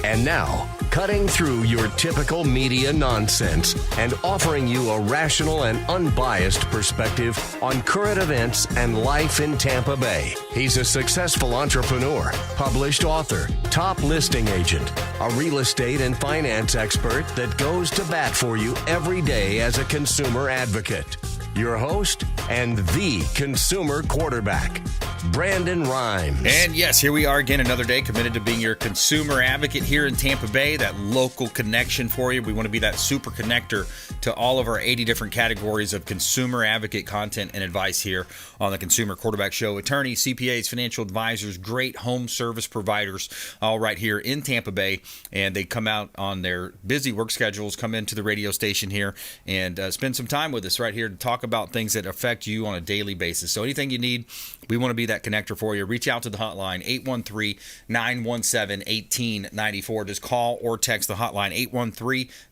And now, cutting through your typical media nonsense and offering you a rational and unbiased perspective on current events and life in Tampa Bay. He's a successful entrepreneur, published author, top listing agent, a real estate and finance expert that goes to bat for you every day as a consumer advocate. Your host and the consumer quarterback, Brandon Rhymes. And yes, here we are again, another day committed to being your consumer advocate here in Tampa Bay, that local connection for you. We want to be that super connector to all of our 80 different categories of consumer advocate content and advice here on the Consumer Quarterback Show. Attorneys, CPAs, financial advisors, great home service providers, all right here in Tampa Bay. And they come out on their busy work schedules, come into the radio station here and spend some time with us right here to talk about things that affect you on a daily basis. So anything you need, we want to be that connector for you. Reach out to the hotline, 813-917-1894. Just call or text the hotline,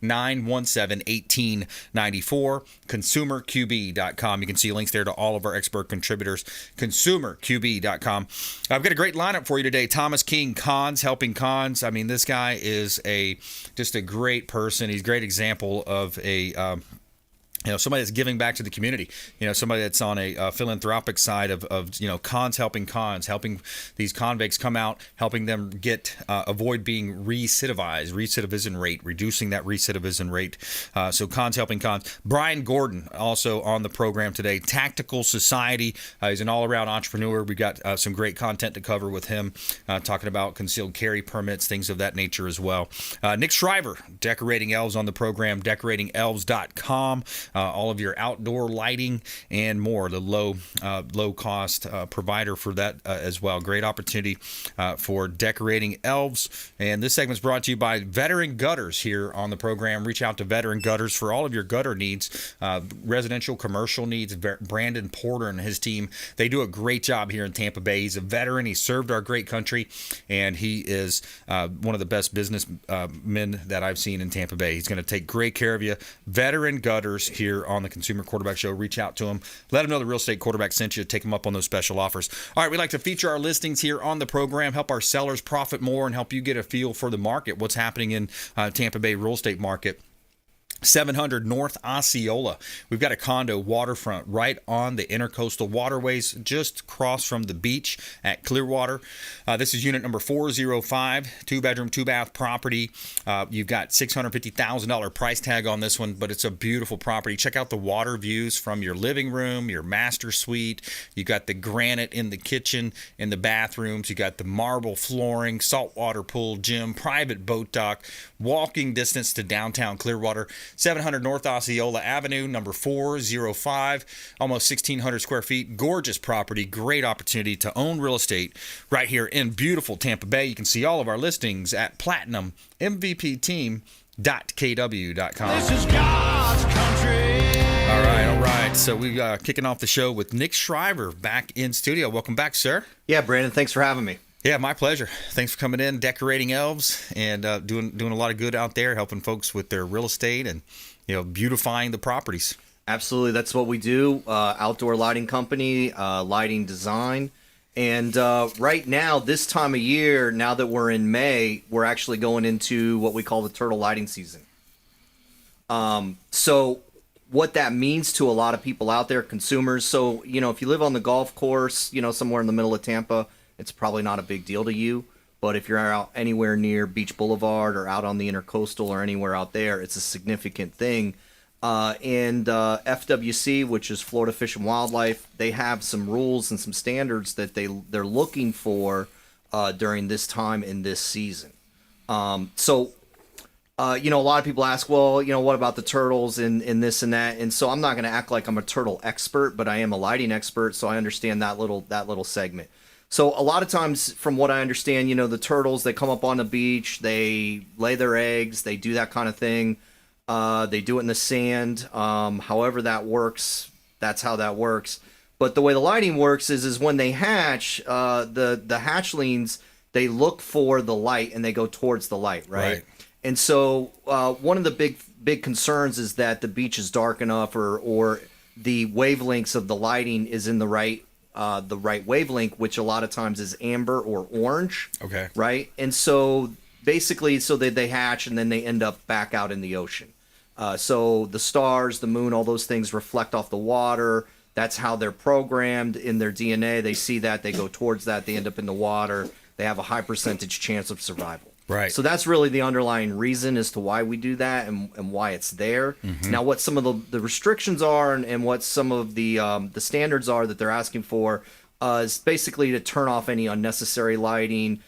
813-917-1894. ConsumerQB.com. You can see links there to all of our expert contributors. ConsumerQB.com. I've got a great lineup for you today. Thomas King, Cons, Helping Cons. I mean, this guy is just a great person. He's a great example of somebody that's giving back to the community, somebody that's on a philanthropic side of Cons Helping Cons, helping these convicts come out, helping them avoid being recidivism rate, reducing that recidivism rate. So Cons Helping Cons. Brian Gordon, also on the program today, Tactical Society. He's an all-around entrepreneur. We got some great content to cover with him, talking about concealed carry permits, things of that nature as well. Nick Shriver, Decorating Elves on the program, decoratingelves.com. All of your outdoor lighting and more, the low cost provider for that as well. Great opportunity for Decorating Elves. And this segment is brought to you by Veteran Gutters here on the program. Reach out to Veteran Gutters for all of your gutter needs, residential, commercial needs. Brandon Porter and his team, they do a great job here in Tampa Bay. He's a veteran. He served our great country, and he is one of the best business men that I've seen in Tampa Bay. He's going to take great care of you. Veteran Gutters here on the Consumer Quarterback Show. Reach out to him. Let him know the Real Estate Quarterback sent you. Take him up on those special offers. All right, we like to feature our listings here on the program, help our sellers profit more, and help you get a feel for the market, what's happening in Tampa Bay real estate market. 700 North Osceola. We've got a condo waterfront right on the intercoastal waterways, just across from the beach at Clearwater. This is unit number 405, 2-bedroom, 2-bath property. You've got $650,000 price tag on this one, but it's a beautiful property. Check out the water views from your living room, your master suite. You got the granite in the kitchen, in the bathrooms. You got the marble flooring, saltwater pool, gym, private boat dock, walking distance to downtown Clearwater. 700 North Osceola Avenue, number 405, almost 1,600 square feet. Gorgeous property, great opportunity to own real estate right here in beautiful Tampa Bay. You can see all of our listings at platinummvpteam.kw.com. This is God's country. All right. So we kicking off the show with Nick Shriver back in studio. Welcome back, sir. Yeah, Brandon, thanks for having me. Yeah, my pleasure. Thanks for coming in, Decorating Elves, and doing a lot of good out there, helping folks with their real estate and beautifying the properties. Absolutely, that's what we do. Outdoor lighting company, lighting design, and right now, this time of year, now that we're in May, we're actually going into what we call the turtle lighting season. So what that means to a lot of people out there, consumers. So if you live on the golf course, somewhere in the middle of Tampa, it's probably not a big deal to you, but if you're out anywhere near Beach Boulevard or out on the Intercoastal or anywhere out there, it's a significant thing. And FWC, which is Florida Fish and Wildlife, they have some rules and some standards that they're looking for during this time in this season. So a lot of people ask, well, what about the turtles and this and that? And so I'm not going to act like I'm a turtle expert, but I am a lighting expert, so I understand that little segment. So a lot of times, from what I understand, the turtles, they come up on the beach, they lay their eggs, they do that kind of thing. They do it in the sand. However that works, that's how that works. But the way the lighting works is when they hatch, the hatchlings, they look for the light and they go towards the light, right? And so one of the big concerns is that the beach is dark enough or the wavelengths of the lighting is in the right wavelength, which a lot of times is amber or orange. Okay. Right? And so basically so that they hatch and then they end up back out in the ocean. So the stars, the moon, all those things reflect off the water. That's how they're programmed in their DNA. They see that, they go towards that, they end up in the water. They have a high percentage chance of survival. Right. So that's really the underlying reason as to why we do that and why it's there. Now, what some of the restrictions are and what some of the standards are that they're asking for is basically to turn off any unnecessary lighting,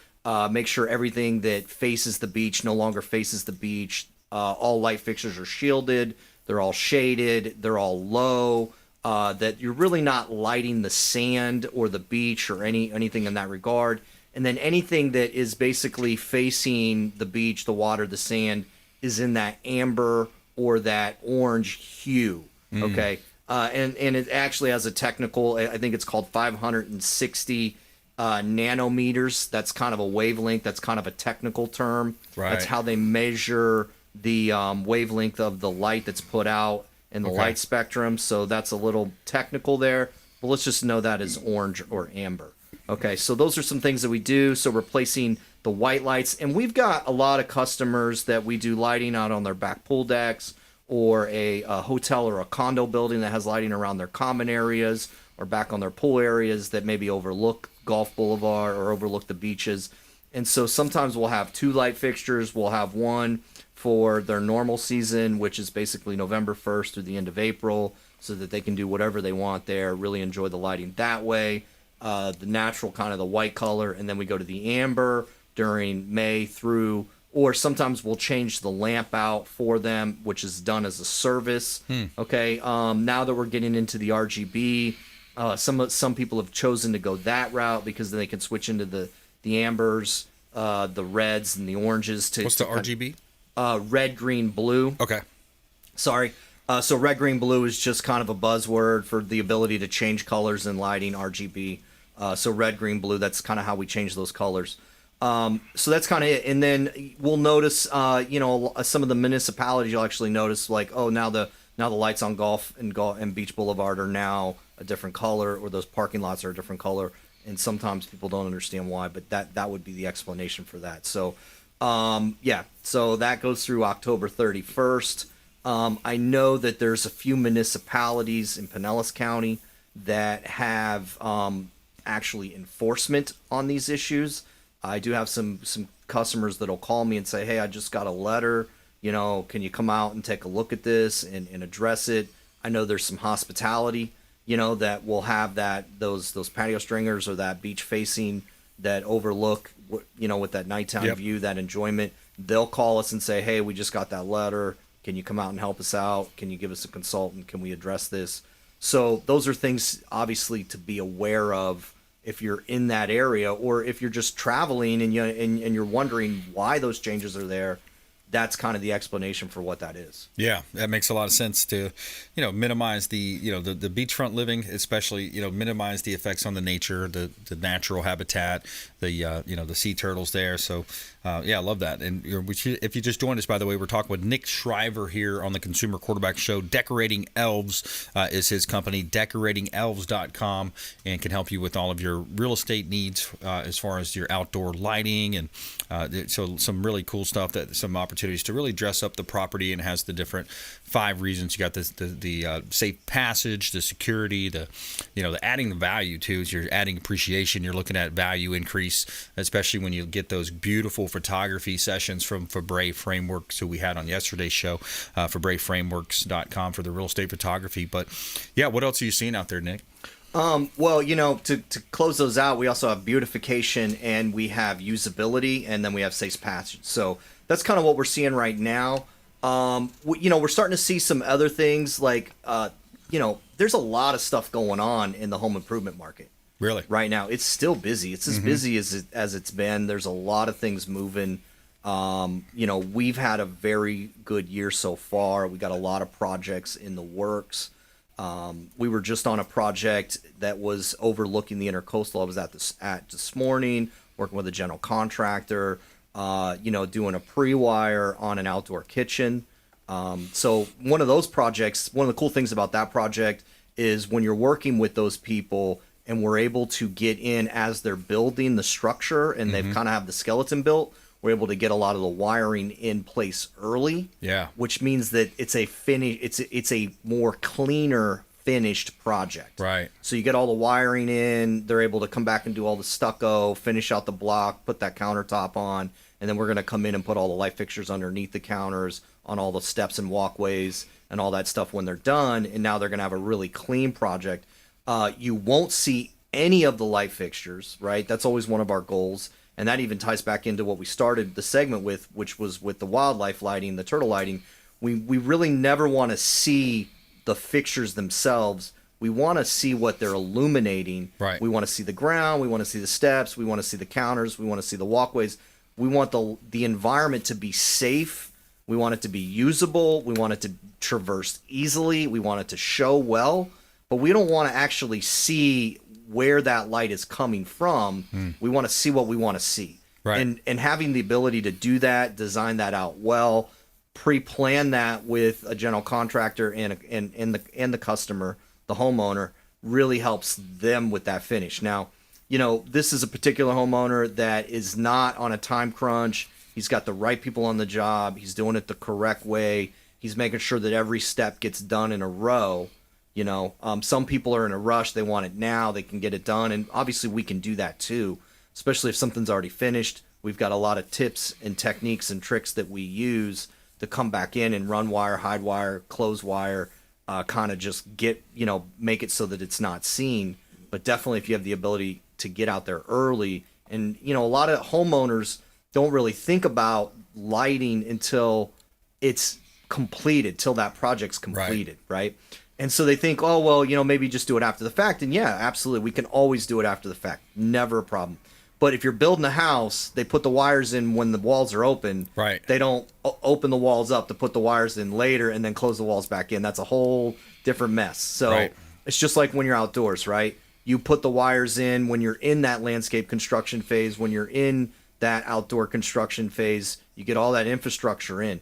make sure everything that faces the beach no longer faces the beach. All light fixtures are shielded. They're all shaded. They're all low. That you're really not lighting the sand or the beach or anything in that regard. And then anything that is basically facing the beach, the water, the sand is in that amber or that orange hue. Okay. And it actually has a technical, I think it's called 560 nanometers. That's kind of a wavelength. That's kind of a technical term. Right. That's how they measure the wavelength of the light that's put out in the light spectrum. So that's a little technical there. But let's just know that as orange or amber. Okay, so those are some things that we do. So replacing the white lights. And we've got a lot of customers that we do lighting out on their back pool decks or a hotel or a condo building that has lighting around their common areas or back on their pool areas that maybe overlook Gulf Boulevard or overlook the beaches. And so sometimes we'll have 2 light fixtures. We'll have one for their normal season, which is basically November 1st through the end of April, so that they can do whatever they want there, really enjoy the lighting that way. The natural kind of the white color, and then we go to the amber during May through, or sometimes we'll change the lamp out for them, which is done as a service. Okay. Now that we're getting into the RGB, some people have chosen to go that route because then they can switch into the ambers, the reds, and the oranges. What's the RGB? Red, green, blue. Okay. Sorry. So red, green, blue is just kind of a buzzword for the ability to change colors in lighting, RGB. So red, green, blue, that's kind of how we change those colors. So that's kind of it. And then we'll notice, some of the municipalities you'll actually notice like, oh, now the lights on Golf and Beach Boulevard are now a different color, or those parking lots are a different color. And sometimes people don't understand why, but that would be the explanation for that. So, so that goes through October 31st. I know that there's a few municipalities in Pinellas County that have actually enforcement on these issues. I do have some customers that'll call me and say, hey, I just got a letter, can you come out and take a look at this and address it? I know there's some hospitality, that will have those patio stringers or that beach facing that overlook, with that nighttime view, that enjoyment. They'll call us and say, hey, we just got that letter. Can you come out and help us out? Can you give us a consultant? Can we address this? So those are things, obviously, to be aware of if you're in that area, or if you're just traveling and you're wondering why those changes are there. That's kind of the explanation for what that is. Yeah, that makes a lot of sense to, minimize the beachfront living, especially, minimize the effects on the nature, the natural habitat, the sea turtles there. So, I love that. And if you just joined us, by the way, we're talking with Nick Shriver here on the Consumer Quarterback Show. Decorating Elves is his company, decoratingelves.com, and can help you with all of your real estate needs as far as your outdoor lighting. And so some really cool stuff, some opportunities to really dress up the property, and has the different 5 reasons. You got the safe passage, the security, the adding the value too. As you're adding appreciation, you're looking at value increase, especially when you get those beautiful photography sessions from Fabre Frameworks, who we had on yesterday's show, FabreFrameworks.com for the real estate photography. But yeah, what else are you seeing out there, Nick? Well, to close those out, we also have beautification, and we have usability, and then we have safe passage. So that's kind of what we're seeing right now. We're starting to see some other things like, there's a lot of stuff going on in the home improvement market. Really? Right now, it's still busy. It's as busy as it's been. There's a lot of things moving. We've had a very good year so far. We got a lot of projects in the works. We were just on a project that was overlooking the Intercoastal. I was at this morning, working with a general contractor, doing a pre-wire on an outdoor kitchen. So one of those projects, one of the cool things about that project is when you're working with those people and we're able to get in as they're building the structure and they've kind of have the skeleton built, we're able to get a lot of the wiring in place early. Yeah. Which means that it's a more cleaner finished project. Right. So you get all the wiring in, they're able to come back and do all the stucco, finish out the block, put that countertop on, and then we're going to come in and put all the light fixtures underneath the counters, on all the steps and walkways and all that stuff when they're done, and now they're going to have a really clean project. You won't see any of the light fixtures, right? That's always one of our goals, and that even ties back into what we started the segment with, which was with the wildlife lighting, the turtle lighting. We really never want to see the fixtures themselves. We want to see what they're illuminating. Right. We want to see the ground. We want to see the steps. We want to see the counters. We want to see the walkways. We want the environment to be safe. We want it to be usable. We want it to traverse easily. We want it to show well. But we don't want to actually see where that light is coming from. We want to see what we want to see. Right. And having the ability to do that, design that out well, pre-plan that with a general contractor and the customer, the homeowner, really helps them with that finish. Now, this is a particular homeowner that is not on a time crunch. He's got the right people on the job. He's doing it the correct way. He's making sure that every step gets done in a row. Some people are in a rush. They want it now. They can get it done. And obviously we can do that too, especially if something's already finished. We've got a lot of tips and techniques and tricks that we use to come back in and run wire, hide wire, close wire, kind of just make it so that it's not seen. But definitely if you have the ability to get out there early, and a lot of homeowners don't really think about lighting until it's completed, till that project's completed, right? And so they think, oh, well, maybe just do it after the fact. And yeah, absolutely, we can always do it after the fact. Never a problem. But if you're building a house, they put the wires in when the walls are open. Right. They don't open the walls up to put the wires in later and then close the walls back in. That's a whole different mess. So It's just like when you're outdoors, right? You put the wires in when you're in that landscape construction phase, when you're in that outdoor construction phase, you get all that infrastructure in.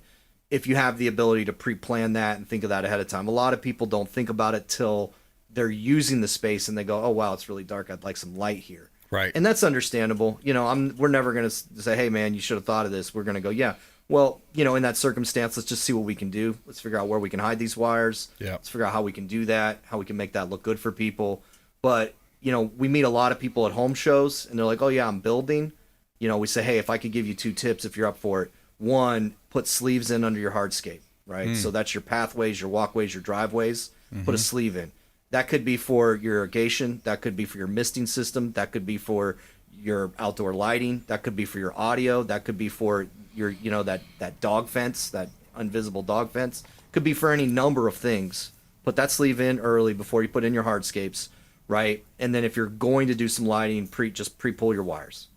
If you have the ability to pre-plan that and think of that ahead of time. A lot of people don't think about it till they're using the space and they go, oh, wow, it's really dark. I'd like some light here. Right. And that's understandable. We're never going to say, hey, man, you should have thought of this. We're going to go, yeah, well, in that circumstance, let's just see what we can do. Let's figure out where we can hide these wires. Yeah. Let's figure out how we can do that, how we can make that look good for people. But, we meet a lot of people at home shows and they're like, oh, yeah, I'm building. We say, hey, if I could give you 2 tips if you're up for it. 1, put sleeves in under your hardscape, right? So that's your pathways, your walkways, your driveways. Put a sleeve in. That could be for your irrigation. That could be for your misting system. That could be for your outdoor lighting. That could be for your audio. That could be for your, that dog fence, that invisible dog fence. Could be for any number of things. Put that sleeve in early before you put in your hardscapes, right? And then if you're going to do some lighting, just pre-pull your wires.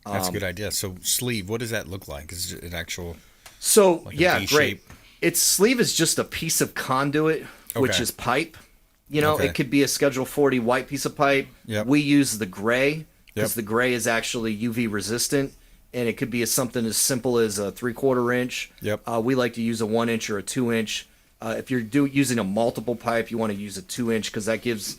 That's a good idea. So sleeve, what does that look like? Is it an actual? So like yeah, V great. shape? Its sleeve is just a piece of conduit, which Okay. is pipe. Okay. It could be a Schedule 40 white piece of pipe. Yep. We use the gray because Yep. the gray is actually UV resistant, and it could be something as simple as a 3/4 inch. Yep. We like to use a 1 inch or a 2 inch. If you're using a multiple pipe, you want to use a 2 inch because that gives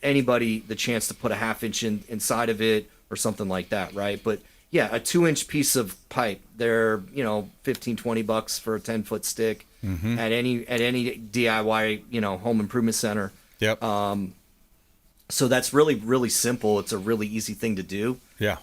anybody the chance to put a 1/2 inch inside of it or something like that, right? But yeah, a 2 inch piece of pipe, they're $15-$20 for a 10-foot stick at any DIY home improvement center. Yep. So that's really, really simple. It's a really easy thing to do. Yeah.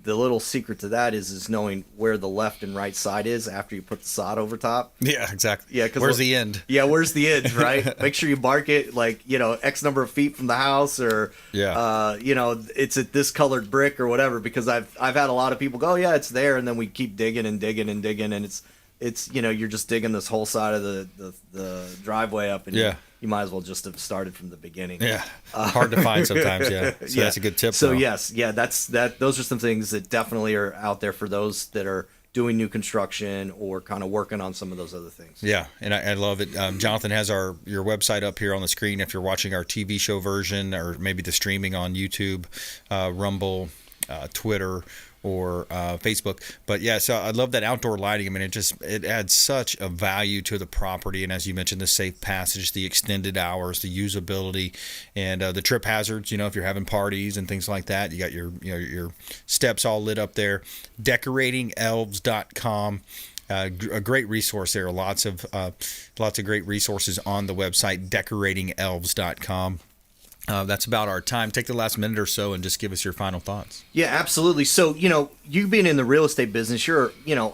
The little secret to that is knowing where the left and right side is after you put the sod over top. Yeah, exactly. Yeah, 'cause where's the end? Yeah, where's the end, right? Make sure you mark it like, X number of feet from the house, or it's at this colored brick or whatever, because I've had a lot of people go, oh, yeah, it's there, and then we keep digging and digging and digging, and it's you're just digging this whole side of the driveway up, and Yeah. you might as well just have started from the beginning. Yeah. Hard to find sometimes, yeah. So that's a good tip. So though. yes, yeah, those are some things that definitely are out there for those that are doing new construction or kind of working on some of those other things. Yeah, and I love it. Jonathan has your website up here on the screen if you're watching our TV show version or maybe the streaming on YouTube, Rumble, Twitter, or Facebook. But yeah, so I love that outdoor lighting. I mean, it adds such a value to the property, and as you mentioned, the safe passage, the extended hours, the usability, and the trip hazards. If you're having parties and things like that, you got your steps all lit up there. DecoratingElves.com. A great resource there. Lots of great resources on the website, decoratingelves.com. That's about our time. Take the last minute or so and just give us your final thoughts. Yeah, absolutely. So, you being in the real estate business, a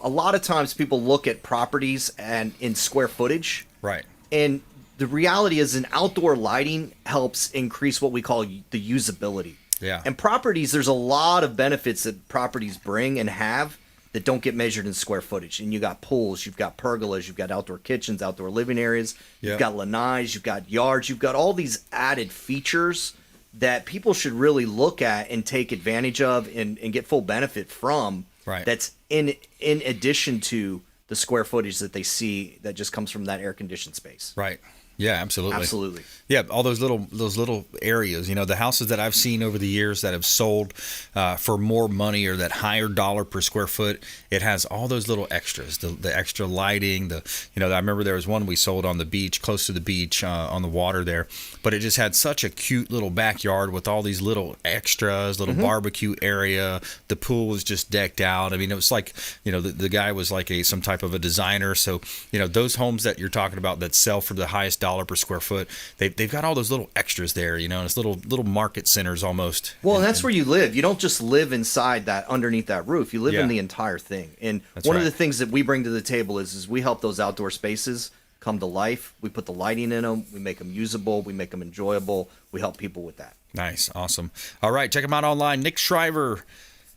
lot of times people look at properties and in square footage. Right. And the reality is an outdoor lighting helps increase what we call the usability. Yeah. And properties, there's a lot of benefits that properties bring and have that don't get measured in square footage. And you got pools, you've got pergolas, you've got outdoor kitchens, outdoor living areas, you've got lanais, you've got yards, you've got all these added features that people should really look at and take advantage of and get full benefit from. Right. That's in addition to the square footage that they see that just comes from that air conditioned space. Right. Yeah, absolutely. Absolutely. Yeah, all those little areas. The houses that I've seen over the years that have sold for more money or that higher dollar per square foot, it has all those little extras, the extra lighting. I remember there was one we sold on the beach, close to the beach, on the water there, but it just had such a cute little backyard with all these little extras, little barbecue area. The pool was just decked out. I mean, it was like, the guy was like some type of a designer. So, those homes that you're talking about that sell for the highest dollar per square foot, they've got all those little extras there, and it's little market centers almost. Well, and that's where you live. You don't just live inside that, underneath that roof. You live in the entire thing. And one of the things that we bring to the table is we help those outdoor spaces come to life. We put the lighting in them. We make them usable. We make them enjoyable. We help people with that. Nice. Awesome. All right. Check them out online. Nick Shriver,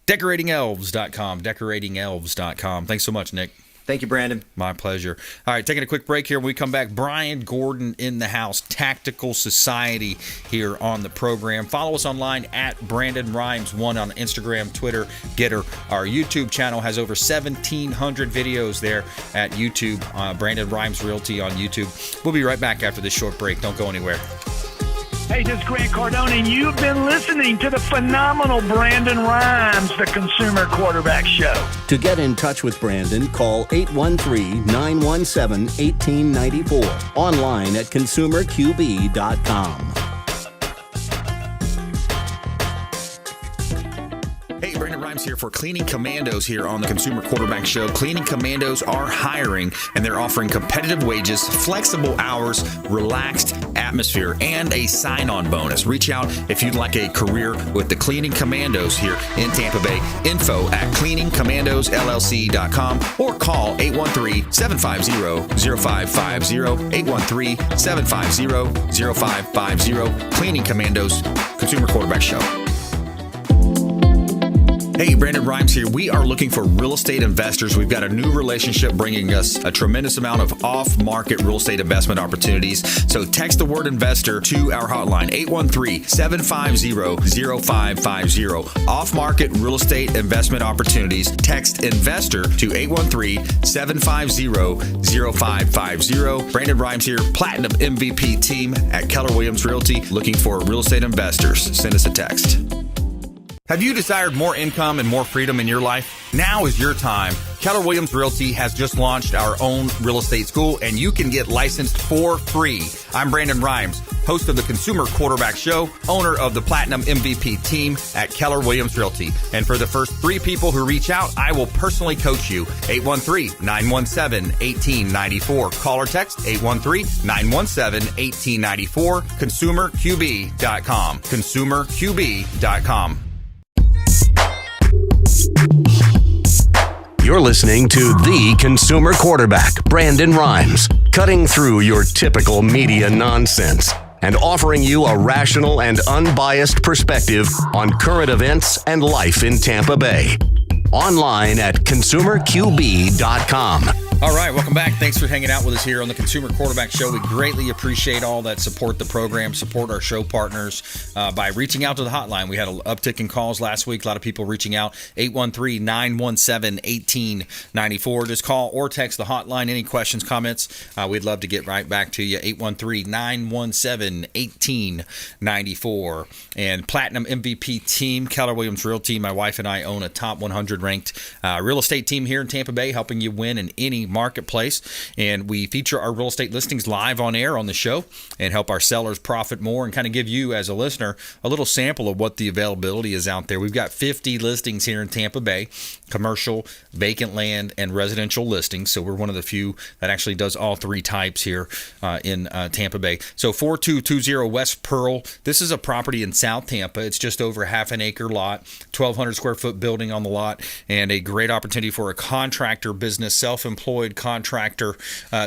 decoratingelves.com, decoratingelves.com. Thanks so much, Nick. Thank you, Brandon. My pleasure. All right, taking a quick break here. When we come back, Brian Gordon in the house, Tactical Society here on the program. Follow us online at Brandon Rhymes1 on Instagram, Twitter, Getter. Our YouTube channel has over 1,700 videos there at YouTube. Brandon Rhymes Realty on YouTube. We'll be right back after this short break. Don't go anywhere. Hey, this is Grant Cardone, and you've been listening to the phenomenal Brandon Rhymes, the Consumer Quarterback Show. To get in touch with Brandon, call 813-917-1894. Online at consumerqb.com. Hey, Brandon Rhymes here for Cleaning Commandos here on the Consumer Quarterback Show. Cleaning Commandos are hiring, and they're offering competitive wages, flexible hours, relaxed atmosphere, and a sign-on bonus. Reach out if you'd like a career with the Cleaning Commandos here in Tampa Bay. Info at cleaningcommandosllc.com or call 813-750-0550, 813-750-0550. Cleaning Commandos, Consumer Quarterback Show. Hey, Brandon Rhymes here. We are looking for real estate investors. We've got a new relationship bringing us a tremendous amount of off-market real estate investment opportunities. So text the word investor to our hotline, 813-750-0550. Off-market real estate investment opportunities. Text investor to 813-750-0550. Brandon Rhymes here, Platinum MVP team at Keller Williams Realty, looking for real estate investors. Send us a text. Have you desired more income and more freedom in your life? Now is your time. Keller Williams Realty has just launched our own real estate school, and you can get licensed for free. I'm Brandon Rhymes, host of the Consumer Quarterback Show, owner of the Platinum MVP team at Keller Williams Realty. And for the first 3 people who reach out, I will personally coach you. 813-917-1894. Call or text 813-917-1894. ConsumerQB.com. ConsumerQB.com. You're listening to the Consumer Quarterback, Brandon Rhymes, cutting through your typical media nonsense and offering you a rational and unbiased perspective on current events and life in Tampa Bay. Online at consumerqb.com. All right, welcome back. Thanks for hanging out with us here on the Consumer Quarterback Show. We greatly appreciate all that support the program, support our show partners by reaching out to the hotline. We had an uptick in calls last week. A lot of people reaching out. 813-917-1894. Just call or text the hotline. Any questions, comments, we'd love to get right back to you. 813-917-1894. And Platinum MVP team, Keller Williams Realty. My wife and I own a top 100 ranked real estate team here in Tampa Bay, helping you win in any marketplace. And we feature our real estate listings live on air on the show and help our sellers profit more and kind of give you as a listener a little sample of what the availability is out there. We've got 50 listings here in Tampa Bay, commercial, vacant land, and residential listings. So we're one of the few that actually does all three types here in Tampa Bay. So 4220 West Pearl. This is a property in South Tampa. It's just over half an acre lot, 1,200 square foot building on the lot, and a great opportunity for a contractor business, self-employed contractor.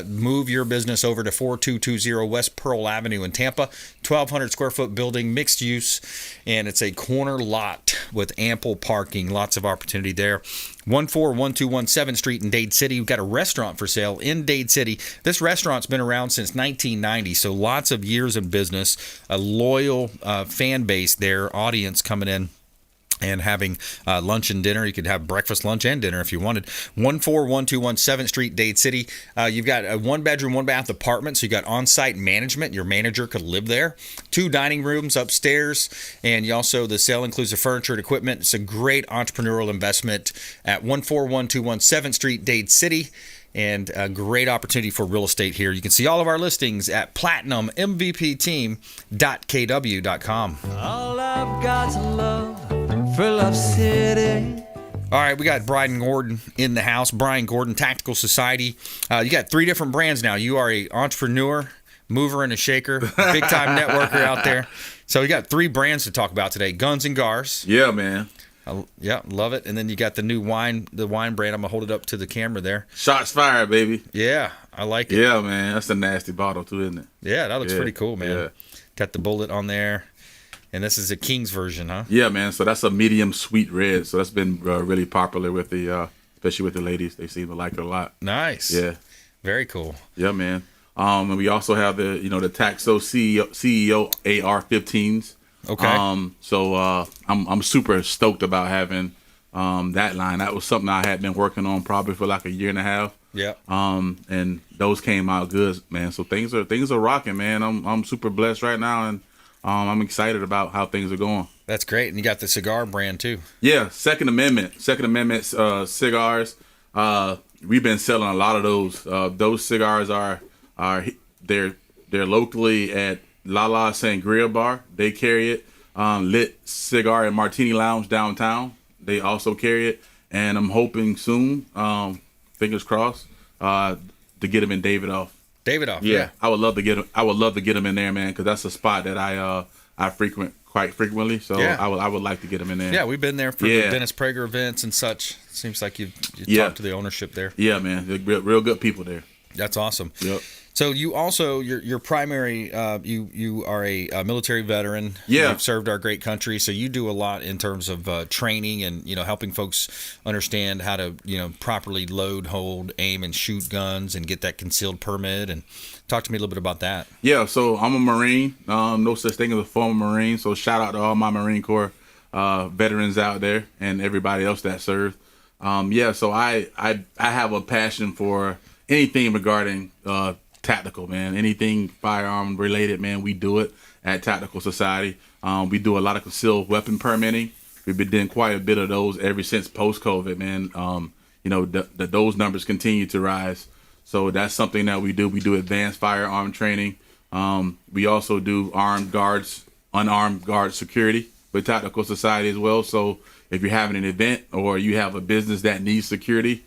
Move your business over to 4220 West Pearl Avenue in Tampa, 1,200 square foot building, mixed use, and it's a corner lot with ample parking, lots of opportunity there. 141217 7th Street in Dade City. We've got a restaurant for sale in Dade City. This restaurant's been around since 1990, so lots of years in business, a loyal fan base there, audience coming in and having lunch and dinner. You could have breakfast, lunch, and dinner if you wanted. 141217 7th Street, Dade City. You've got a one-bedroom, one-bath apartment, so you got on-site management. Your manager could live there. 2 dining rooms upstairs, and you also, the sale includes the furniture and equipment. It's a great entrepreneurial investment at 14121 7th Street, Dade City. And a great opportunity for real estate here. You can see all of our listings at platinummvpteam.kw.com. All I've got's love for Love City. All right, we got Brian Gordon in the house. Brian Gordon, Tactical Society. You got 3 different brands now. You are a entrepreneur, mover, and a shaker, big-time networker out there. So you got 3 brands to talk about today. Guns and Gars. Yeah, man. Yeah, love it. And then you got the new wine brand. I'm going to hold it up to the camera there. Shots fired, baby. Yeah, I like it. Yeah, man. That's a nasty bottle, too, isn't it? Yeah, that looks pretty cool, man. Yeah. Got the bullet on there. And this is a King's version, huh? Yeah, man. So that's a medium sweet red. So that's been really popular with the, especially with the ladies. They seem to like it a lot. Nice. Yeah. Very cool. Yeah, man. And we also have the Taxo CEO AR-15s. Okay. So I'm super stoked about having that line. That was something I had been working on probably for like a year and a half. Yeah. And those came out good, man. So things are rocking, man. I'm super blessed right now, and I'm excited about how things are going. That's great. And you got the cigar brand too. Yeah, Second Amendment cigars. We've been selling a lot of those. Those cigars are they're locally at La Sangria Bar. They carry it. Lit Cigar and Martini Lounge downtown. They also carry it. And I'm hoping soon, fingers crossed, to get them in Davidoff. Yeah. I would love to get them. I would love to get them in there, man, because that's a spot that I frequent quite frequently. So yeah. I would like to get them in there. Yeah, we've been there for the Dennis Prager events and such. Seems like you talked to the ownership there. Yeah, man, they're real good people there. That's awesome. Yep. So you also your primary you are a military veteran. Yeah. You've served our great country, so you do a lot in terms of training and helping folks understand how to properly load, hold, aim, and shoot guns and get that concealed permit. And talk to me a little bit about that. Yeah. So I'm a Marine. No such thing as a former Marine. So shout out to all my Marine Corps veterans out there and everybody else that served. So I have a passion for anything regarding tactical, man. Anything firearm related, man, we do it at Tactical Society. We do a lot of concealed weapon permitting. We've been doing quite a bit of those ever since post-COVID, man. Those numbers continue to rise. So that's something that we do. We do advanced firearm training. We also do unarmed guard security with Tactical Society as well. So if you're having an event or you have a business that needs security,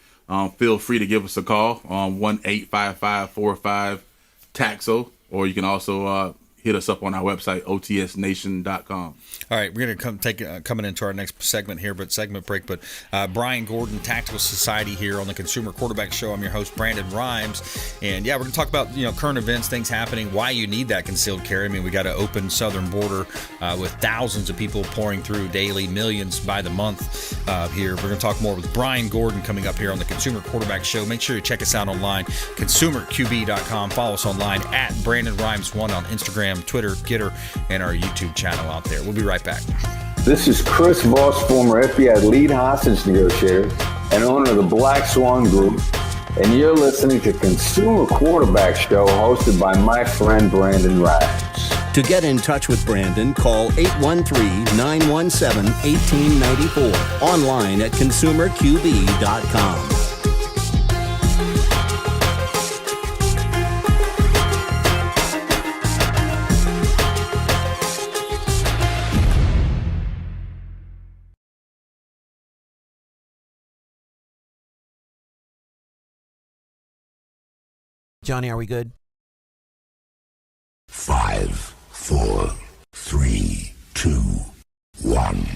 feel free to give us a call on 1-855-45-TAXO, or you can also hit us up on our website, otsnation.com. All right, we're going to coming into our next segment here, segment break. But Brian Gordon, Tactical Society here on the Consumer Quarterback Show. I'm your host, Brandon Rhymes, and yeah, we're going to talk about current events, things happening, why you need that concealed carry. I mean, we got an open southern border with thousands of people pouring through daily, millions by the month here. We're going to talk more with Brian Gordon coming up here on the Consumer Quarterback Show. Make sure you check us out online, consumerqb.com. Follow us online at Brandon Rhymes1 on Instagram, Twitter, Getter, and our YouTube channel out there. We'll be right back. This is Chris Voss, former FBI lead hostage negotiator and owner of the Black Swan Group, and you're listening to Consumer Quarterback Show hosted by my friend Brandon Rhymes. To get in touch with Brandon, call 813-917-1894. Online at consumerqb.com. Johnny, are we good? 5, 4, 3, 2, 1.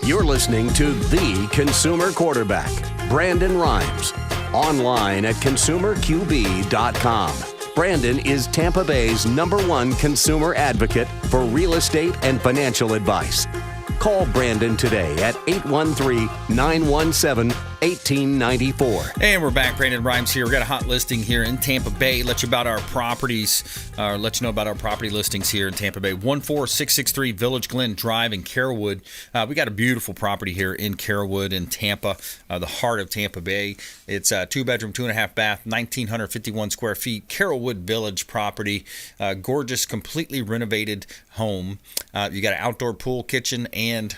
You're listening to The Consumer Quarterback, Brandon Rhymes. Online at consumerqb.com. Brandon is Tampa Bay's #1 consumer advocate for real estate and financial advice. Call Brandon today at 813-917-1894. And we're back. Brandon Rhymes here. We got a hot listing here in Tampa Bay. Let you know about our properties. Let you know about our property listings here in Tampa Bay. 14663 Village Glen Drive in Carrollwood. We got a beautiful property here in Carrollwood in Tampa, the heart of Tampa Bay. It's a 2-bedroom, 2.5 bath, 1,951 square feet, Carrollwood Village property. Gorgeous, completely renovated home. You got an outdoor pool, kitchen, and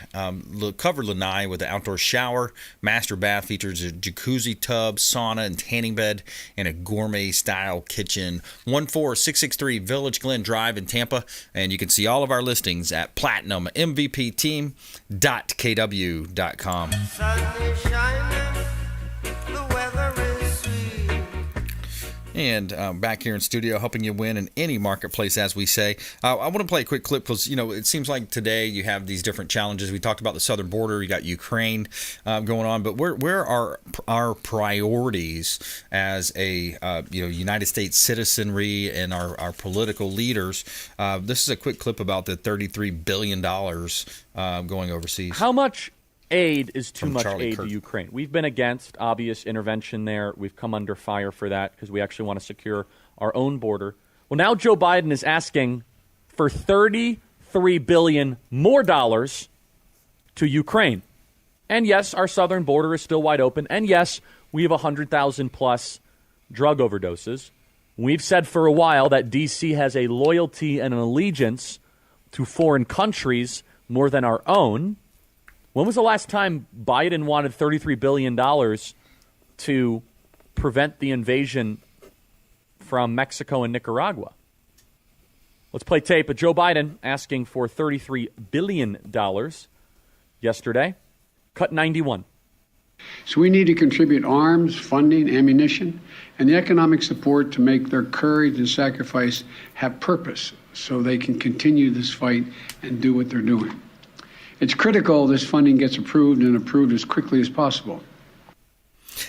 covered lanai with an outdoor shower. Master bath features a jacuzzi tub, sauna, and tanning bed, and a gourmet-style kitchen. 14663 Village Glen Drive in Tampa. And you can see all of our listings at platinummvpteam.kw.com. Sun is shining, the weather is sweet. And back here in studio, helping you win in any marketplace, as we say. I want to play a quick clip because, it seems like today you have these different challenges. We talked about the southern border. You got Ukraine going on. But where are our priorities as a, United States citizenry and our political leaders? This is a quick clip about the $33 billion going overseas. How much aid is too much Charlie aid Kirk. to Ukraine? We've been against obvious intervention there. We've come under fire for that because we actually want to secure our own border. Well, now Joe Biden is asking for $33 billion more dollars to Ukraine. And yes, our southern border is still wide open. And yes, we have 100,000 plus drug overdoses. We've said for a while that D.C. has a loyalty and an allegiance to foreign countries more than our own. When was the last time Biden wanted $33 billion to prevent the invasion from Mexico and Nicaragua? Let's play tape of Joe Biden asking for $33 billion yesterday. Cut 91. So we need to contribute arms, funding, ammunition, and the economic support to make their courage and sacrifice have purpose so they can continue this fight and do what they're doing. It's critical this funding gets approved and approved as quickly as possible.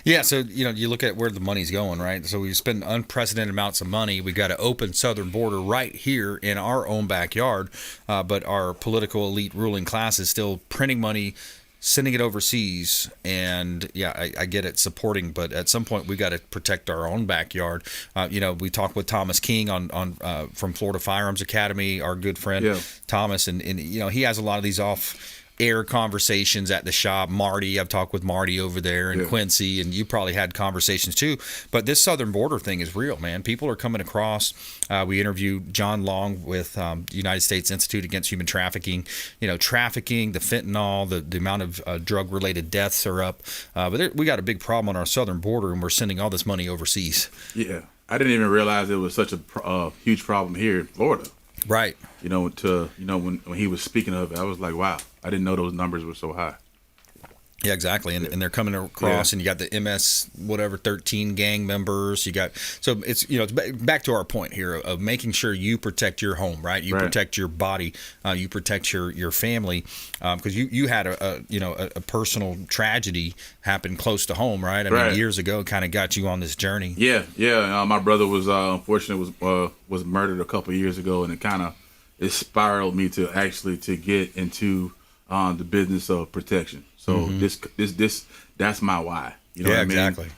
Yeah, so, you look at where the money's going, right? So we spend unprecedented amounts of money. We've got an open southern border right here in our own backyard, but our political elite ruling class is still printing money, sending it overseas, and I get it, supporting, but at some point we got to protect our own backyard. We talked with Thomas King on from Florida Firearms Academy, our good friend Thomas, and he has a lot of these off-air conversations at the shop. Marty, I've talked with Marty over there, and Quincy, and you probably had conversations too. But this southern border thing is real, man. People are coming across. We interviewed John Long with the United States Institute Against Human Trafficking. Trafficking, the fentanyl, the amount of drug-related deaths are up. But we got a big problem on our southern border, and we're sending all this money overseas. Yeah, I didn't even realize it was such a huge problem here in Florida. Right. When he was speaking of it, I was like, wow, I didn't know those numbers were so high. Yeah, exactly, and they're coming across, and you got the MS whatever 13 gang members. You got it's it's back to our point here of making sure you protect your home, right? You protect your body, you protect your family, because you had a personal tragedy happen close to home, right? I mean, years ago, kind of got you on this journey. Yeah. My brother was unfortunately was murdered a couple of years ago, and it spiraled me to get into the business of protection. So that's my why. You know what I mean? Exactly.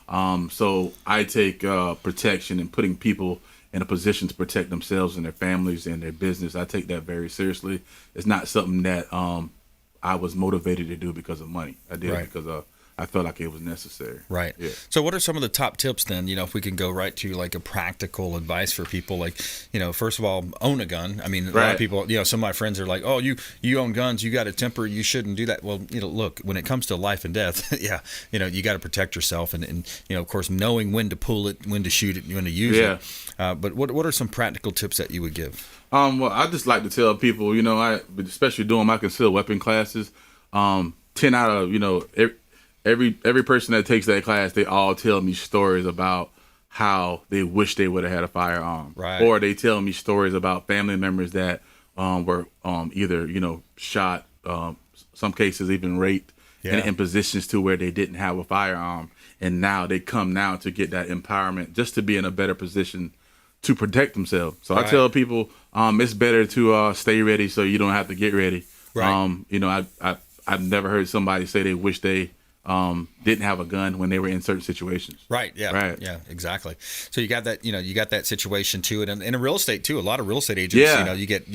So I take protection and putting people in a position to protect themselves and their families and their business. I take that very seriously. It's not something that I was motivated to do because of money. I did it because I felt like it was necessary. Right. Yeah. So what are some of the top tips then, if we can go right to like a practical advice for people, like, first of all, own a gun. I mean, a lot of people, some of my friends are like, oh, you own guns, you got a temper, you shouldn't do that. Well, look, when it comes to life and death, you got to protect yourself and, of course, knowing when to pull it, when to shoot it, when to use it. But what are some practical tips that you would give? Well, I just like to tell people, I especially doing my concealed weapon classes, 10 out of, every person that takes that class, they all tell me stories about how they wish they would have had a firearm. Right. Or they tell me stories about family members that were either, shot, some cases even raped, in positions to where they didn't have a firearm. And now they come to get that empowerment just to be in a better position to protect themselves. So I tell people it's better to stay ready so you don't have to get ready. Right. I've never heard somebody say they wish they didn't have a gun when they were in certain situations. Right. Yeah. Right. Yeah. Exactly. So you got that. You got that situation too, and in real estate too. A lot of real estate agents. You get.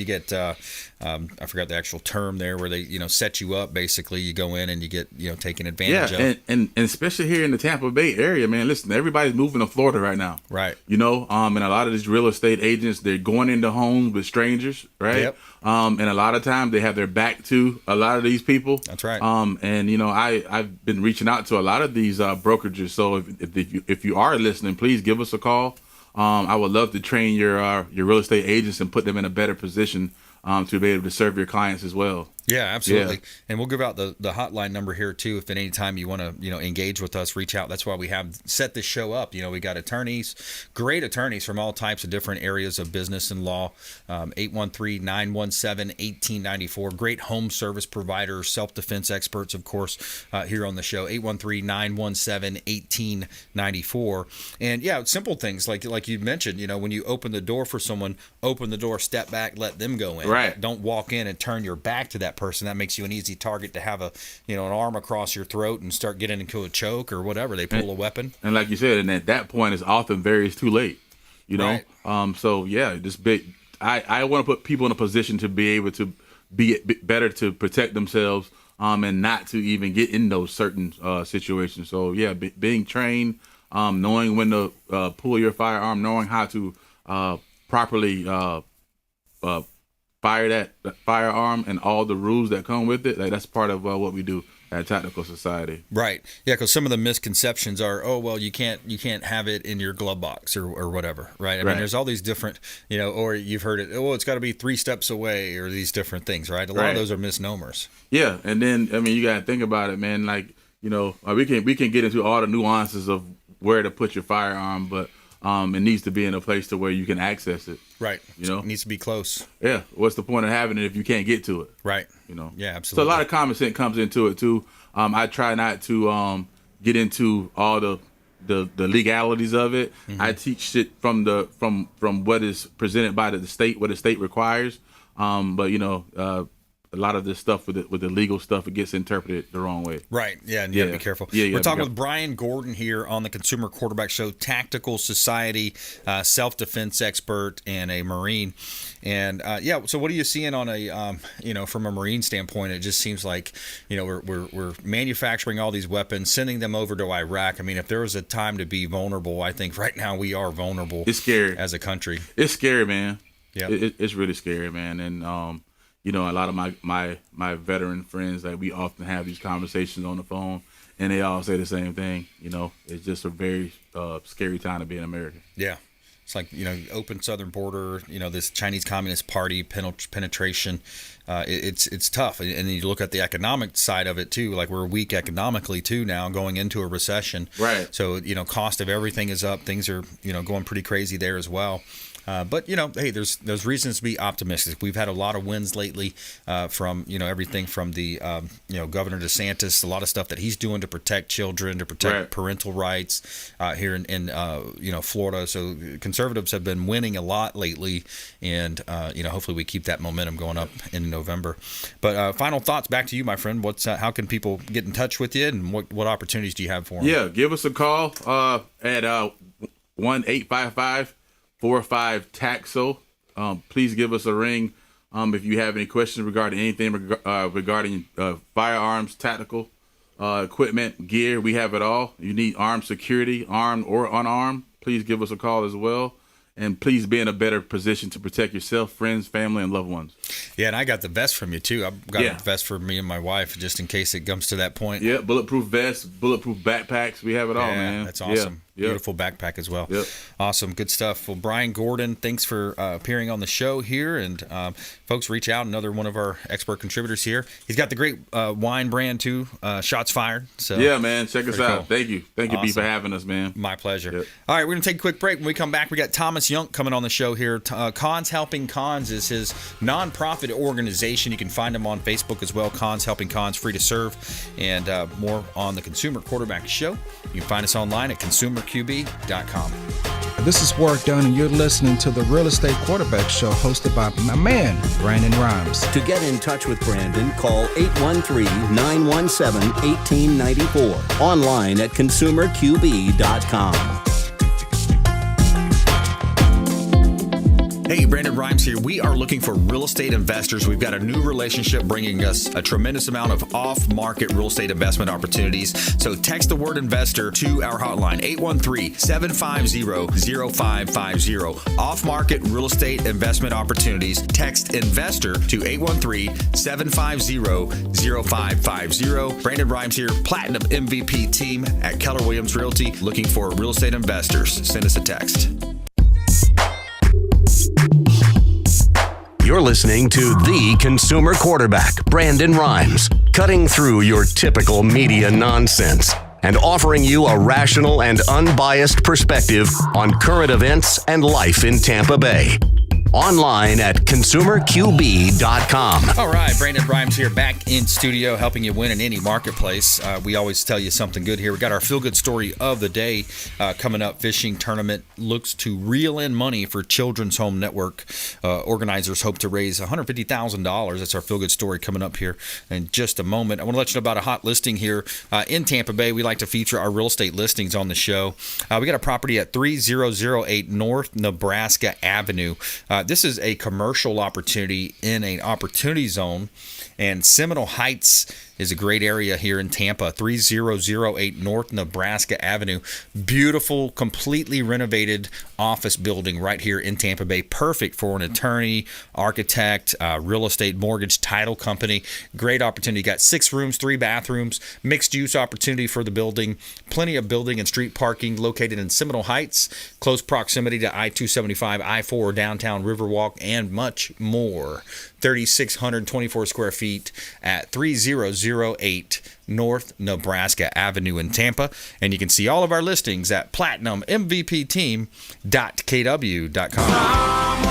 I forgot the actual term there, where they set you up. Basically, you go in and you get taken advantage of. Yeah, and especially here in the Tampa Bay area, man. Listen, everybody's moving to Florida right now. Right. And a lot of these real estate agents, they're going into homes with strangers. Right. Yep. And a lot of times they have their back to a lot of these people. That's right. And I've been reaching out to a lot of these brokerages. So if you are listening, please give us a call. I would love to train your real estate agents and put them in a better position to be able to serve your clients as well. Yeah, absolutely. Yeah. And we'll give out the hotline number here too. If at any time you want to engage with us, reach out. That's why we have set this show up. We got attorneys, great attorneys from all types of different areas of business and law. 813-917-1894. Great home service providers, self-defense experts, of course, here on the show. 813-917-1894. And simple things like you mentioned. When you open the door for someone, open the door, step back, let them go in. Right. Don't walk in and turn your back to that person. That makes you an easy target to have an arm across your throat and start getting into a choke or whatever. They pull a weapon. And like you said, and at that point, it's often it's too late. Right. So yeah, I want to put people in a position to be able to be better to protect themselves, and not to even get in those certain situations. So yeah, being trained, knowing when to pull your firearm, knowing how to properly fire that firearm and all the rules that come with it. That's part of what we do at Tactical Society. Right. Yeah, because some of the misconceptions are, you can't have it in your glove box or whatever, right? I mean, there's all these different, or you've heard it, it's got to be 3 steps away, or these different things, right? A lot of those are misnomers. Yeah, and then, you got to think about it, man. We can get into all the nuances of where to put your firearm, but it needs to be in a place to where you can access it. Right. It needs to be close. Yeah. What's the point of having it if you can't get to it? Right. Yeah, absolutely. So a lot of common sense comes into it too. I try not to get into all the legalities of it. Mm-hmm. I teach it from what is presented by the state, what the state requires. But a lot of this stuff with the legal stuff, it gets interpreted the wrong way. Right. Yeah. And you got to be careful. Yeah, we're talking with Brian Gordon here on the Consumer Quarterback Show, Tactical Society, self-defense expert and a Marine. And so what are you seeing on a from a Marine standpoint? It just seems like we're manufacturing all these weapons, sending them over to Iraq. I mean, if there was a time to be vulnerable, I think right now we are vulnerable. It's scary as a country. It's scary, man. Yeah, it's really scary, man. And a lot of my veteran friends, we often have these conversations on the phone, and they all say the same thing. It's just a very scary time to be in America. Yeah. It's like, open southern border, this Chinese Communist Party penetration. It's tough. And then you look at the economic side of it too. Like, we're weak economically too now, going into a recession. Right. So, cost of everything is up. Things are, going pretty crazy there as well. But hey, there's reasons to be optimistic. We've had a lot of wins lately from everything from the Governor DeSantis, a lot of stuff that he's doing to protect children, to protect parental rights here in Florida. So conservatives have been winning a lot lately, and hopefully we keep that momentum going up in November. But final thoughts back to you, my friend. How can people get in touch with you, and what opportunities do you have for them? Yeah, give us a call at 1-855-45-TAXO. Please give us a ring if you have any questions regarding anything regarding firearms, tactical equipment, gear. We have it all. You need armed security, armed or unarmed, please give us a call as well. And please be in a better position to protect yourself, friends, family, and loved ones. Yeah, and I got the vest from you, too. I've got a vest for me and my wife, just in case it comes to that point. Yeah, bulletproof vests, bulletproof backpacks. We have it all, man. That's awesome. Yeah. Beautiful backpack as well. Yep. Awesome. Good stuff. Well, Brian Gordon, thanks for appearing on the show here. And folks, reach out. Another one of our expert contributors here. He's got the great wine brand, too, Shots Fired. So yeah, man. Check us out. Cool. Thank you. Thank you, B, for having us, man. My pleasure. Yep. All right, we're going to take a quick break. When we come back, we got Thomas Young coming on the show here. Cons Helping Cons is his nonprofit organization. You can find him on Facebook as well. Cons Helping Cons, free to serve. And more on the Consumer Quarterback Show. You can find us online at consumerqb.com. This is Warwick Dunn, and you're listening to the Real Estate Quarterback Show, hosted by my man, Brandon Rhymes. To get in touch with Brandon, call 813-917-1894. Online at consumerqb.com. Hey, Brandon Rhymes here. We are looking for real estate investors. We've got a new relationship bringing us a tremendous amount of off-market real estate investment opportunities. So text the word investor to our hotline, 813-750-0550. Off-market real estate investment opportunities. Text investor to 813-750-0550. Brandon Rhymes here, Platinum MVP team at Keller Williams Realty, looking for real estate investors. Send us a text. You're listening to the Consumer Quarterback, Brandon Rhymes, cutting through your typical media nonsense and offering you a rational and unbiased perspective on current events and life in Tampa Bay. Online at consumerqb.com. All right, Brandon Rhymes here, back in studio, helping you win in any marketplace. We always tell you something good here. We got our feel-good story of the day coming up. Fishing tournament looks to reel in money for Children's Home Network. Organizers hope to raise $150,000. That's our feel-good story coming up here in just a moment. I want to let you know about a hot listing here in Tampa Bay. We like to feature our real estate listings on the show. We got a property at 3008 North Nebraska Avenue. This is a commercial opportunity in an opportunity zone, and Seminole Heights is a great area here in Tampa. 3008 North Nebraska Avenue. Beautiful, completely renovated office building right here in Tampa Bay. Perfect for an attorney, architect, real estate, mortgage, title company. Great opportunity. Got 6 rooms, 3 bathrooms, mixed use opportunity for the building. Plenty of building and street parking located in Seminole Heights. Close proximity to I-275, I-4, downtown Riverwalk, and much more. 3,624 square feet at 3008 North Nebraska Avenue in Tampa. And you can see all of our listings at platinummvpteam.kw.com.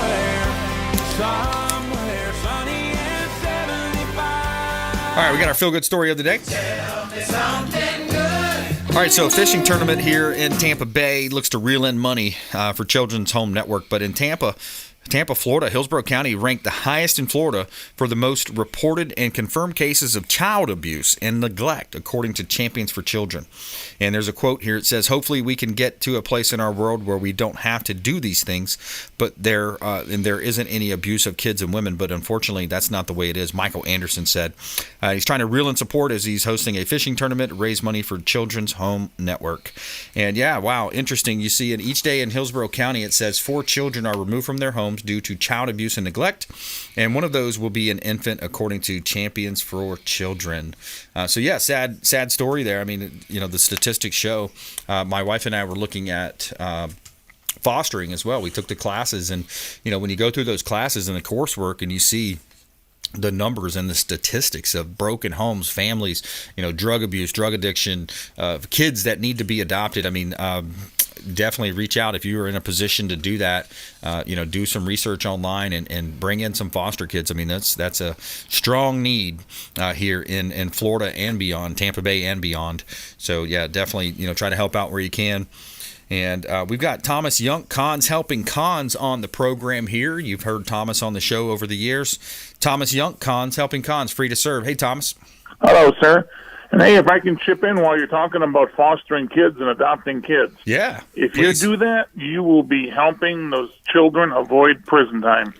Somewhere sunny and 75. All right, we got our feel-good story of the day. Tell me something good. All right, so fishing tournament here in Tampa Bay looks to reel in money for Children's Home Network. But in Tampa, Florida, Hillsborough County ranked the highest in Florida for the most reported and confirmed cases of child abuse and neglect, according to Champions for Children. And there's a quote here. It says, hopefully we can get to a place in our world where we don't have to do these things, but there isn't any abuse of kids and women. But unfortunately, that's not the way it is, Michael Anderson said. He's trying to reel in support as he's hosting a fishing tournament to raise money for Children's Home Network. And yeah, wow, interesting. You see, in each day in Hillsborough County, it says 4 children are removed from their homes due to child abuse and neglect, and one of those will be an infant, according to Champions for Children. So yeah, sad story there. I mean, the statistics show. My wife and I were looking at fostering as well. We took the classes, and when you go through those classes and the coursework, and you see the numbers and the statistics of broken homes, families, drug abuse, drug addiction, kids that need to be adopted. I mean, definitely reach out if you are in a position to do that. Do some research online and bring in some foster kids. I mean, that's a strong need here in Florida and beyond, Tampa Bay and beyond. So yeah, definitely try to help out where you can. And we've got Thomas Young, Cons Helping Cons, on the program here. You've heard Thomas on the show over the years. Thomas Young, Cons Helping Cons, free to serve. Hey, Thomas. Hello, sir. And hey, if I can chip in while you're talking about fostering kids and adopting kids. Yeah. If please. you do that, you will be helping those children avoid prison time.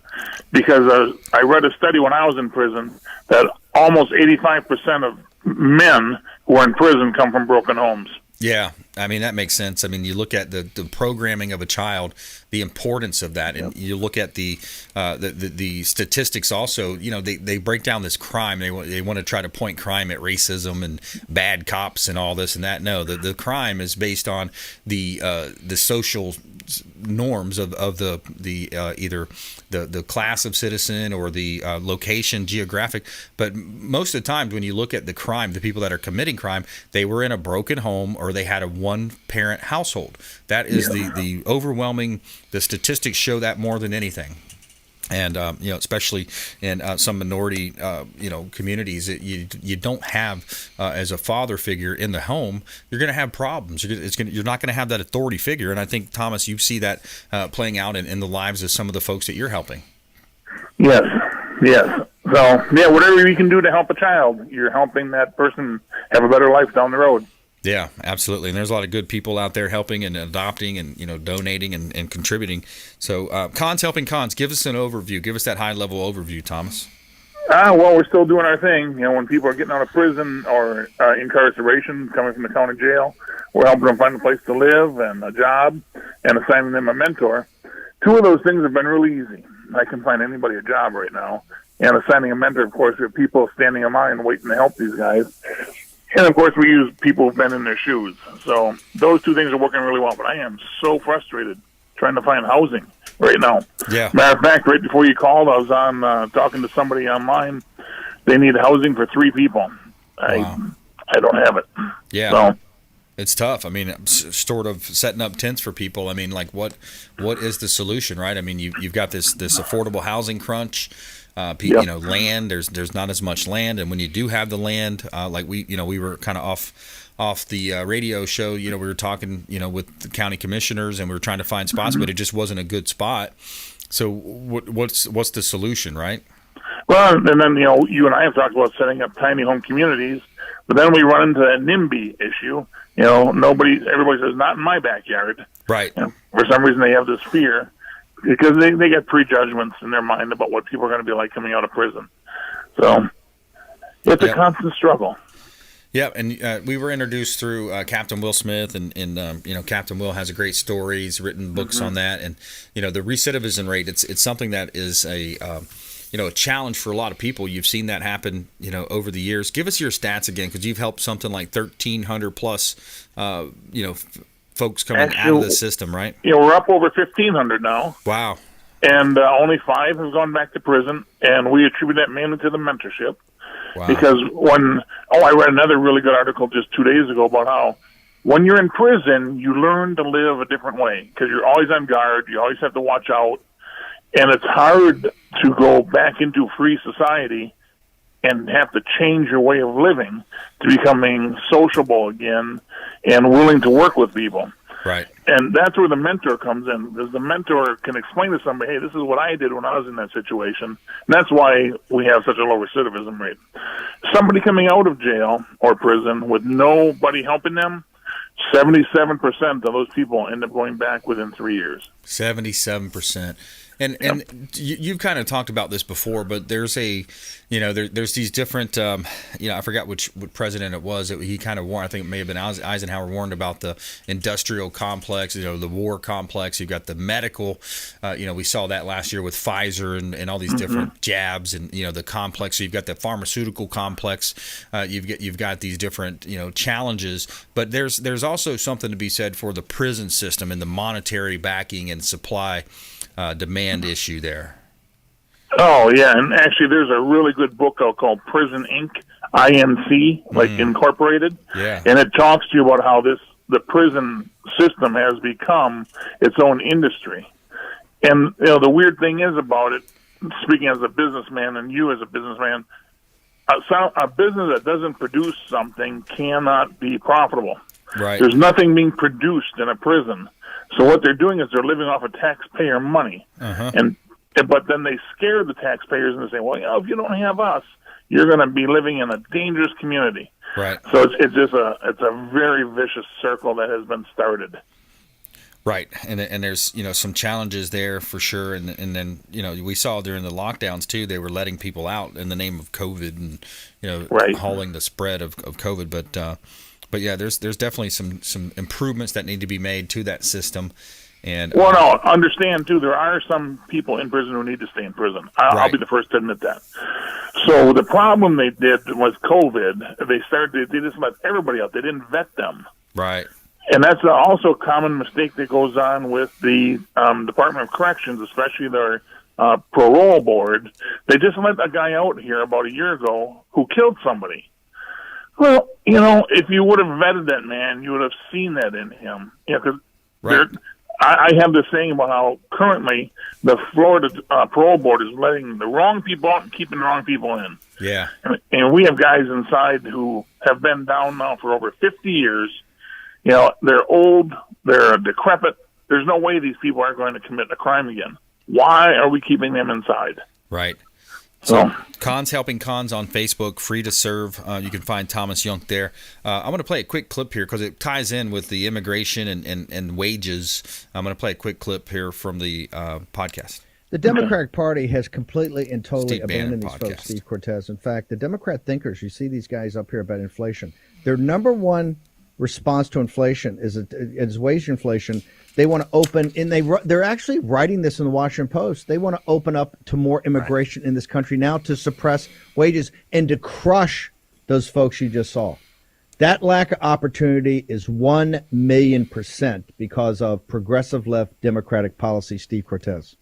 Because I read a study when I was in prison that almost 85% of men who are in prison come from broken homes. Yeah, I mean, that makes sense. I mean, you look at the programming of a child, the importance of that, and you look at the statistics also. They break down this crime. They want to try to point crime at racism and bad cops and all this and that. No, the crime is based on the social norms of the either the class of citizen or the location, geographic. But most of the time, when you look at the crime, the people that are committing crime, they were in a broken home or they had a one-parent household. That is the overwhelming. The statistics show that more than anything. And especially in some minority communities, you don't have as a father figure in the home, you're going to have problems. You're not going to have that authority figure. And I think, Thomas, you see that playing out in the lives of some of the folks that you're helping. Yes. So whatever you can do to help a child, you're helping that person have a better life down the road. Yeah, absolutely. And there's a lot of good people out there helping and adopting and donating and contributing. So Cons Helping Cons, give us an overview. Give us that high-level overview, Thomas. Well, we're still doing our thing. When people are getting out of prison or incarceration, coming from the county jail, we're helping them find a place to live and a job and assigning them a mentor. Two of those things have been really easy. I can find anybody a job right now. And assigning a mentor, of course, we have people standing in line waiting to help these guys. And, of course, we use people who've been in their shoes. So those two things are working really well. But I am so frustrated trying to find housing right now. Yeah. Matter of fact, right before you called, I was on talking to somebody online. They need housing for 3 people. Wow. I don't have it. Yeah. So it's tough. I mean, sort of setting up tents for people. I mean, like what is the solution, right? I mean, you've got this affordable housing crunch. Land. There's not as much land, and when you do have the land, like we were kind of off the radio show. We were talking, with the county commissioners, and we were trying to find spots, but it just wasn't a good spot. So what's the solution, right? Well, and then you and I have talked about setting up tiny home communities, but then we run into that NIMBY issue. Everybody says not in my backyard. Right. For some reason, they have this fear. Because they get prejudgments in their mind about what people are going to be like coming out of prison. So it's a constant struggle. Yeah, and we were introduced through Captain Will Smith, and Captain Will has a great story. He's written books on that, and the recidivism rate. It's something that is a challenge for a lot of people. You've seen that happen over the years. Give us your stats again, because you've helped something like 1,300 plus folks coming out of the system, right? We're up over 1,500 now. Wow. And only 5 have gone back to prison, and we attribute that mainly to the mentorship. Wow. Because I read another really good article just 2 days ago about how when you're in prison, you learn to live a different way because you're always on guard. You always have to watch out. And it's hard to go back into free society and have to change your way of living to becoming sociable again and willing to work with people. Right. And that's where the mentor comes in, because the mentor can explain to somebody, hey, this is what I did when I was in that situation. And that's why we have such a low recidivism rate. Somebody coming out of jail or prison with nobody helping them, 77% of those people end up going back within 3 years. 77%. And you've kind of talked about this before, but there's there's these different, I forgot what president it was. He kind of warned, I think it may have been Eisenhower, warned about the industrial complex, the war complex. You've got the medical, we saw that last year with Pfizer and all these different jabs and, the complex. So you've got the pharmaceutical complex. You've got these different, challenges, but there's also something to be said for the prison system and the monetary backing and supply demand issue there. Oh, yeah, and actually there's a really good book out called Prison Inc., INC, like Incorporated, and it talks to you about how the prison system has become its own industry. And, the weird thing is about it, speaking as a businessman and you as a businessman, a business that doesn't produce something cannot be profitable. Right. There's nothing being produced in a prison. So what they're doing is they're living off of taxpayer money. But then they scare the taxpayers and they say, well, if you don't have us, you're going to be living in a dangerous community. Right. So it's a very vicious circle that has been started. Right, and there's some challenges there for sure, and then we saw during the lockdowns too, they were letting people out in the name of COVID and halting the spread of COVID, but yeah, there's definitely some improvements that need to be made to that system. And understand too, there are some people in prison who need to stay in prison. I'll be the first to admit that. So the problem they did was COVID. They just let everybody out. They didn't vet them. Right. And that's also a common mistake that goes on with the Department of Corrections, especially their parole board. They just let a guy out here about a year ago who killed somebody. Well, if you would have vetted that man, you would have seen that in him. Because I have this saying about how currently the Florida parole board is letting the wrong people out and keeping the wrong people in. Yeah. And we have guys inside who have been down now for over 50 years. They're old, they're decrepit. There's no way these people are going to commit a crime again. Why are we keeping them inside? Right. So, Cons Helping Cons on Facebook, free to serve. You can find Thomas Yunk there. I'm going to play a quick clip here because it ties in with the immigration and wages. I'm going to play a quick clip here from the podcast. The Democratic Party has completely and totally abandoned these folks, Steve Cortez. In fact, the Democrat thinkers, you see these guys up here about inflation, their number one response to inflation is wage inflation. They want to open, and they're actually writing this in the Washington Post. They want to open up to more immigration in this country now to suppress wages and to crush those folks you just saw. That lack of opportunity is 1,000,000% because of progressive left Democratic policy, Steve Cortez.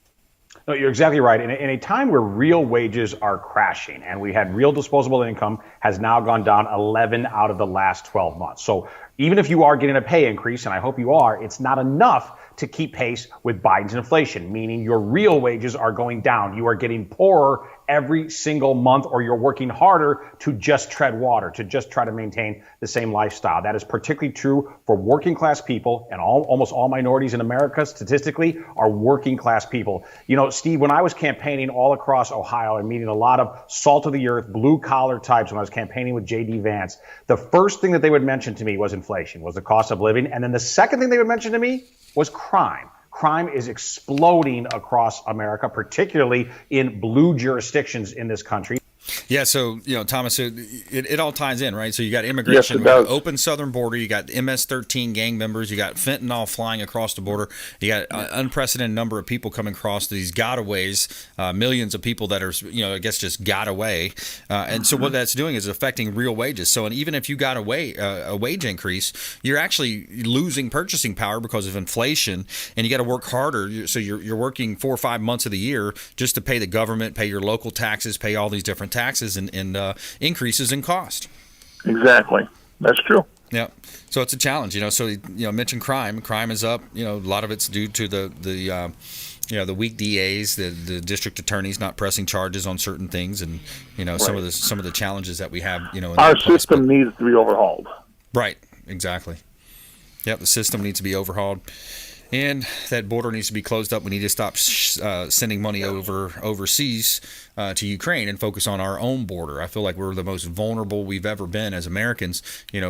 No, you're exactly right. In a time where real wages are crashing and we had real disposable income has now gone down 11 out of the last 12 months. So even if you are getting a pay increase, and I hope you are, it's not enough to keep pace with Biden's inflation, meaning your real wages are going down. You are getting poorer every single month, or you're working harder to just tread water, to just try to maintain the same lifestyle. That is particularly true for working class people, and almost all minorities in America statistically are working class people. Steve, when I was campaigning all across Ohio and meeting a lot of salt of the earth, blue collar types when I was campaigning with J.D. Vance, the first thing that they would mention to me was inflation, was the cost of living. And then the second thing they would mention to me was crime. Crime is exploding across America, particularly in blue jurisdictions in this country. Yeah, so, Thomas, it all ties in, right? So you got immigration, open southern border, you got MS-13 gang members, you got fentanyl flying across the border, you got an unprecedented number of people coming across these gotaways, millions of people that are, just got away. And so what that's doing is affecting real wages. So and even if you got a wage increase, you're actually losing purchasing power because of inflation, and you got to work harder. So you're working 4 or 5 months of the year just to pay the government, pay your local taxes, pay all these different taxes and increases in cost. Exactly. That's true. Yeah. So it's a challenge, So, mention crime. Crime is up. A lot of it's due to the weak DAs, the district attorneys not pressing charges on certain things, and some of the challenges that we have. In our system needs to be overhauled. Right. Exactly. Yep. The system needs to be overhauled. And that border needs to be closed up. We need to stop sending money overseas to Ukraine and focus on our own border. I feel like we're the most vulnerable we've ever been as Americans,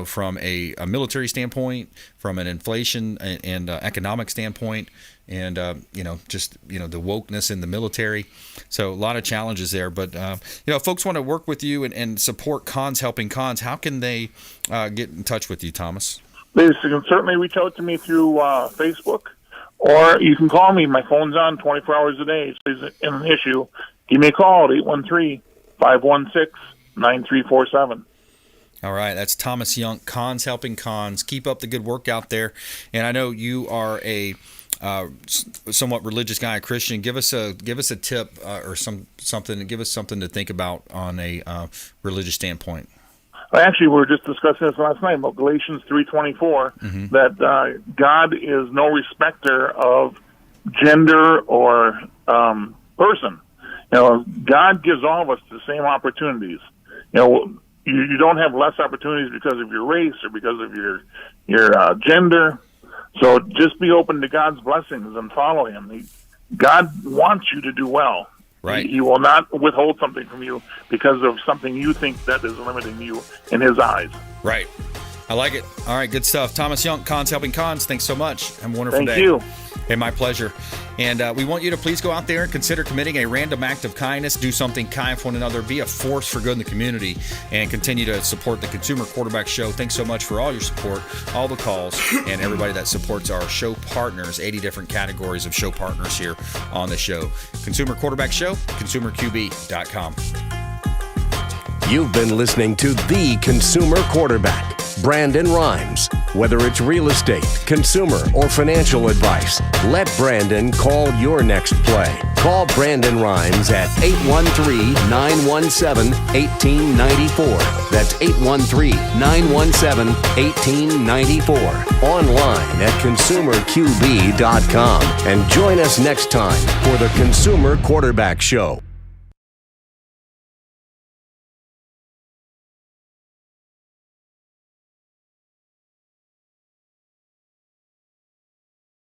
from a military standpoint, from an inflation and economic standpoint, and just the wokeness in the military. So a lot of challenges there. But if folks want to work with you and support Cons Helping Cons, how can they get in touch with you, Thomas? They can certainly reach out to me through Facebook, or you can call me. My phone's on 24 hours a day. If there's an issue, give me a call at 813-516-9347. All right, that's Thomas Young, Cons Helping Cons. Keep up the good work out there. And I know you are a somewhat religious guy, a Christian. Give us a tip or something. Give us something to think about on a religious standpoint. Actually, we were just discussing this last night about Galatians 3:24, that God is no respecter of gender or person. God gives all of us the same opportunities. You don't have less opportunities because of your race or because of your gender. So just be open to God's blessings and follow Him. God wants you to do well. Right. He will not withhold something from you because of something you think that is limiting you in His eyes. Right. I like it. All right, good stuff. Thomas Young, Cons Helping Cons. Thanks so much. Have a wonderful day. Thank you. Hey, my pleasure. And we want you to please go out there and consider committing a random act of kindness. Do something kind for one another. Be a force for good in the community, and continue to support the Consumer Quarterback Show. Thanks so much for all your support, all the calls, and everybody that supports our show partners. 80 different categories of show partners here on the show. Consumer Quarterback Show, consumerqb.com. You've been listening to The Consumer Quarterback, Brandon Rhymes. Whether it's real estate, consumer, or financial advice, let Brandon call your next play. Call Brandon Rhymes at 813-917-1894. That's 813-917-1894. Online at consumerqb.com. And join us next time for the Consumer Quarterback Show.